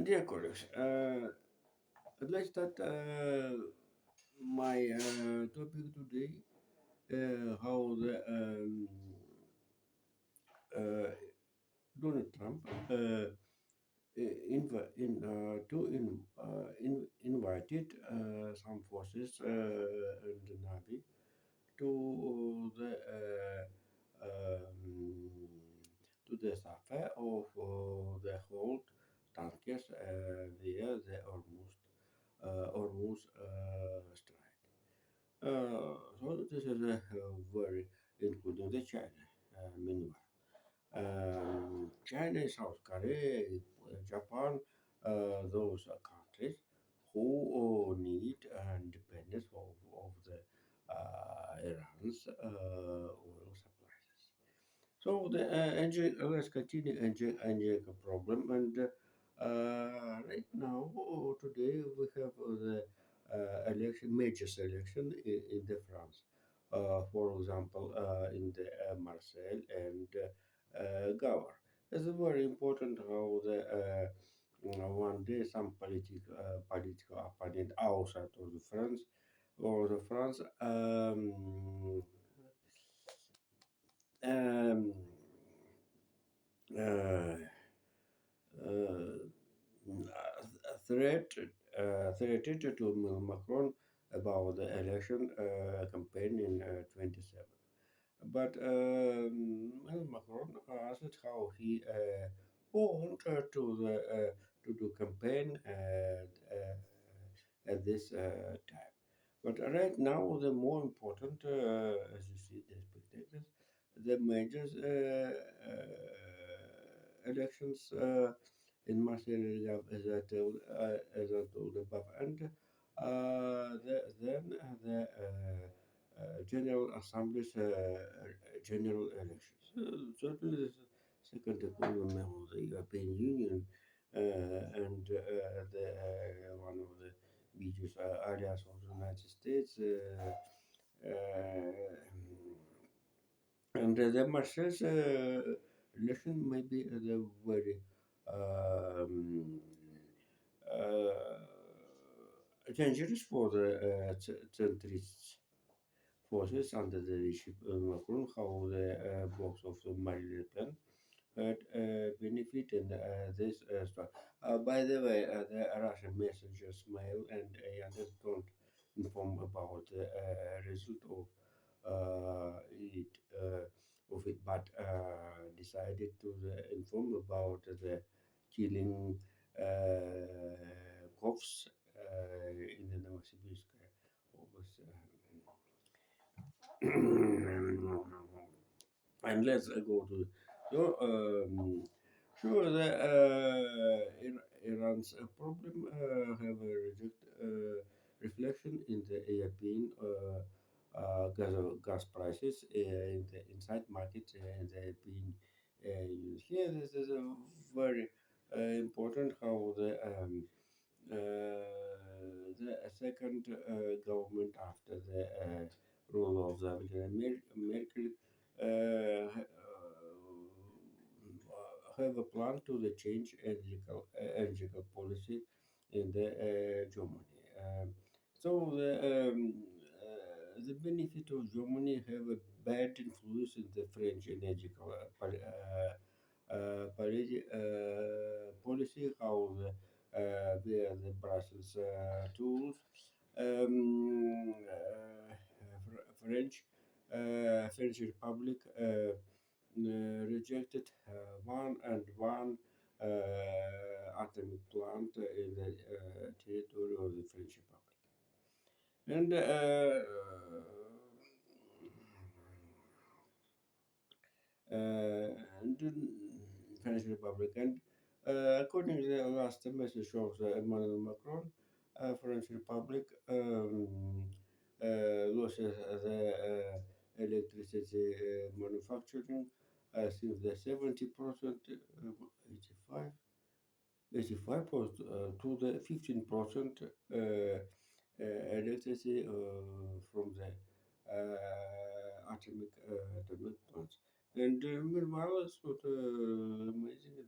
Dear colleagues, let's start my topic today. How the uh, Donald Trump invited some forces in the Navy to to the survey of the whole tankers via the Hormuz Strait. So this is a very including the China. Meanwhile, China, South Korea, Japan, those are countries who need independence of the Iran's oil supplies. So the let's continue engine problem and right now today we have the election major election in the France. For example, in the Marseille and Gawar. It's very important how the one day some political opponent outside of the France or the France um, uh, threat threatened to Macron about the election campaign in 27. But well, Macron asked how he wanted to do campaign at this time. But right now, the more important, as you see, the spectators, the major elections in Marseille, as I told above, and then the General Assembly's general elections. Certainly, the second equivalent of the European Union and the one of the biggest areas of the United States. And the Marseille's election may be the very um, dangerous for the centrists forces under the leadership of Macron, how the blocks of Marine Le Pen had benefit in this story. By the way, the Russian messengers mail and others don't inform about the result it of it, but decided to inform about the killing cops in the Novosibirsk Oblast. And let's go to so sure the Iran's problem have a reflection in the European gas prices in the inside market in the European Union. Here, this is a very important how the second government after the rule of the Angela Merkel have a plan to the change energy policy in the Germany. So the benefit of Germany have a bad influence in the French energy policy, how the Brussels tools, French Republic rejected one atomic plant in the territory of the French Republic. And and French Republic. And according to the last message of Emmanuel Macron, French Republic loses the electricity manufacturing since the 70%, 85, 85% to the 15% electricity from the atomic plants. And meanwhile, it's not amazing.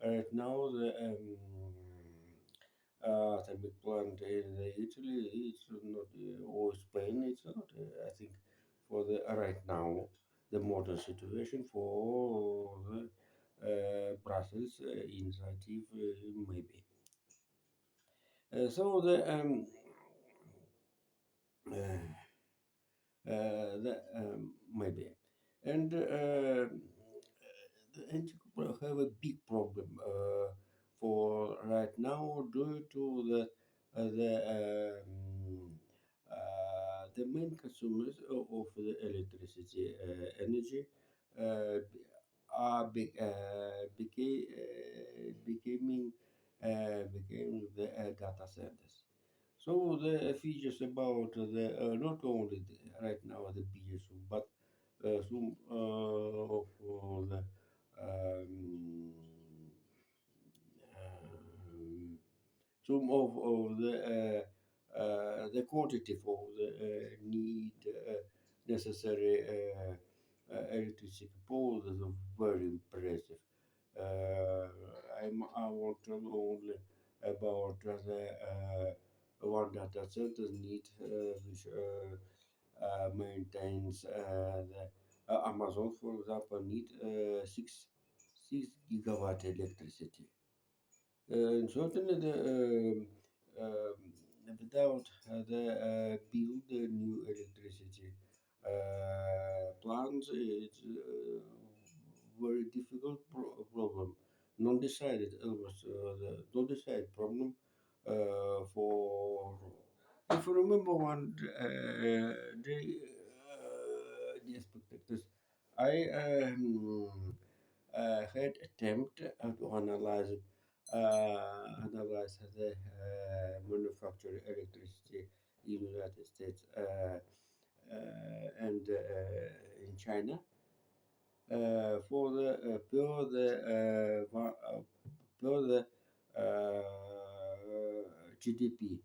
right now the big plant in Italy, it's not, or Spain, it's not. I think for the right now, the modern situation for the Brussels initiative, maybe. So uh, maybe, and the Antigua have a big problem for right now due to the main consumers of the electricity energy uh, are became the data centers. So the features about the not only right now the BSU, but some of the um, um, of the quantity for the need necessary electricity poles is very impressive. Uh, I want to know only about the one data center need which maintains the Amazon, for example, need six gigawatt electricity. And certainly, without the build the new electricity plants, it's very difficult problem, non-decided almost the non-decided problem for. If you remember one the spectators, I had attempt to analyze the manufactured electricity in United States and in China for the pure the GDP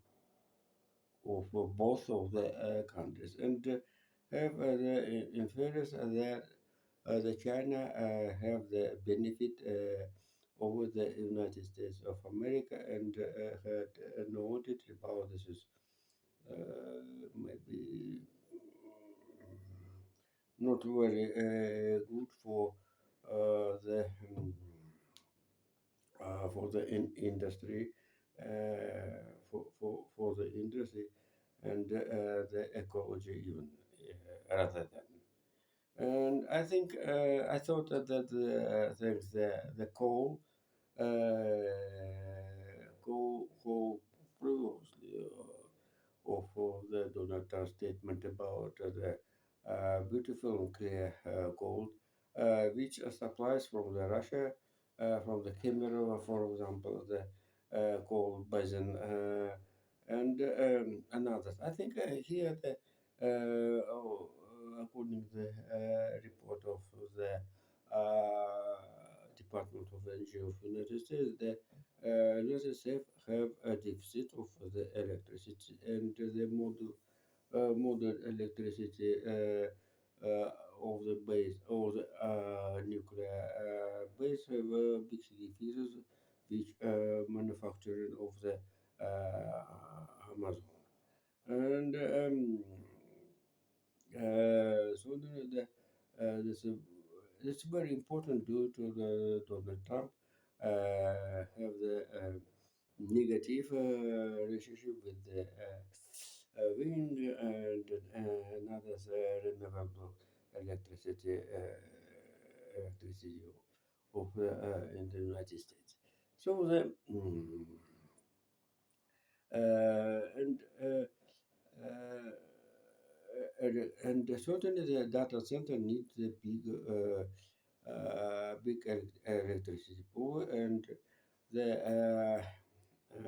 of both of the countries and have the inferiors that the China have the benefit over the United States of America and had noted about this is maybe not very good um, for the industry for the industry and the ecology even rather than. And I think I thought the coal go previously of the Donald Trump statement about the beautiful and clear gold, which supplies from the Russia, from the Cameroon, for example, the gold basin, and others. I think here the according to the report of the Department of Energy of United States, the United States have a deficit of the electricity and the modern electricity of the base or the nuclear base have big features which manufacturing of the Amazon and so it's very important due to the Donald Trump have the negative relationship with the wind and others renewable electricity electricity of in the United States. So the and and certainly the data center needs a big electricity pool and the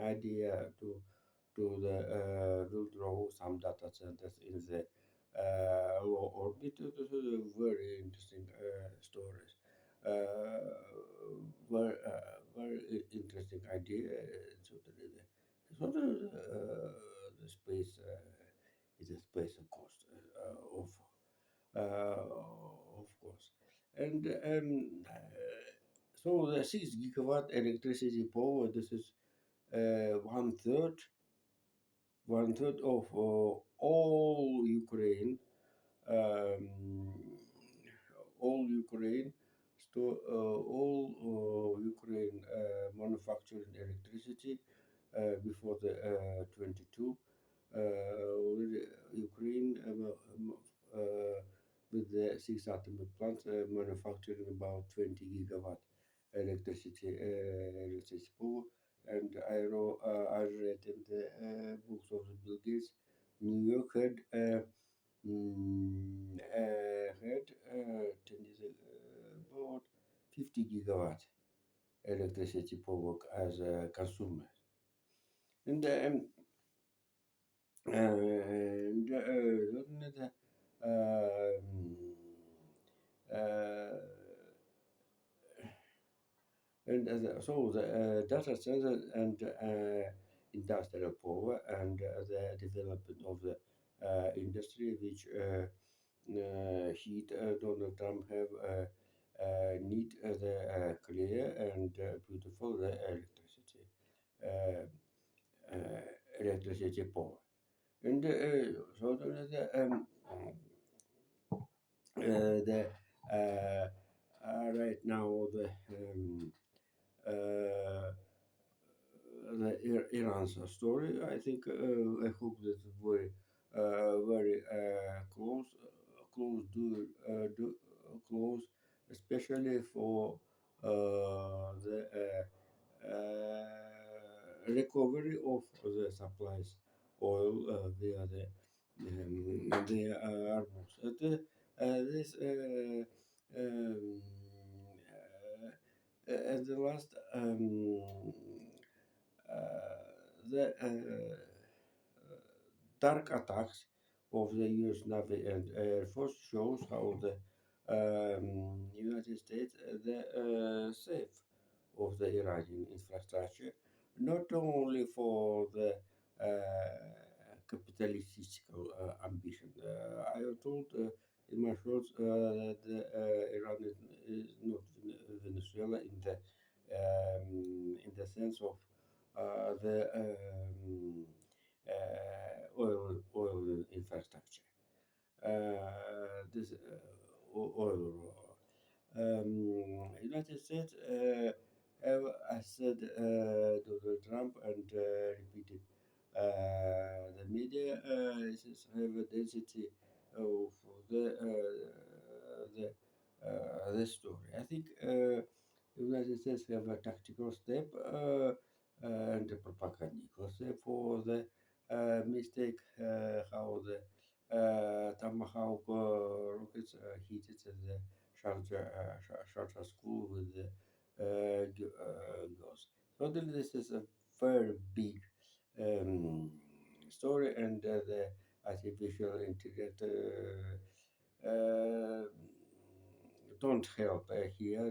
idea to the will draw some data centers in the low orbit. This is a very interesting stories. Very interesting idea. Certainly, the space is a space of cost of course, and So the 6 gigawatt electricity power, this is one third, one third of all Ukraine, um, all Ukraine, all Ukraine manufacturing electricity before the 22. Already Ukraine with the six atomic plants manufacturing about 20 gigawatt electricity power. And I read in the books of the Bill Gates, New York had 10 years about 50 gigawatt electricity power as a consumer. And looking at the uh, and so the data center and industrial power and the development of the industry which heat Donald Trump have need the clear and beautiful uh, electricity power. And so the right now uh, the Iran's story. I think I hope that very very close, especially for the recovery of the supplies oil via the arms. This at the last the dark attacks of the U.S. Navy and Air Force shows how the United States the safe of the Iranian infrastructure, not only for the capitalistic ambition. I am told in my shorts that Iran is not Venezuela in the sense of the oil infrastructure. This oil. United States have, as said Donald Trump and repeated, the media have a density of the story. I think United States have a tactical step and a propagandical step for the mistake how the Tomahawk rockets hit it at the Sharjah school with the girls. So this is a very big um, story, and the artificial intelligence don't help here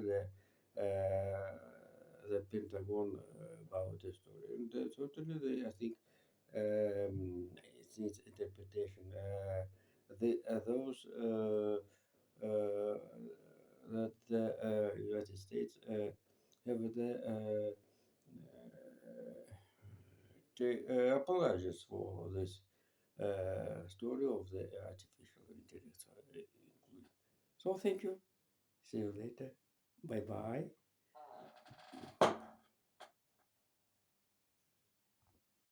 the Pentagon about the story. And totally, I think it's its interpretation. Those that the United States have the apologies for this story of the artificial intelligence. So thank you. See you later. Bye bye.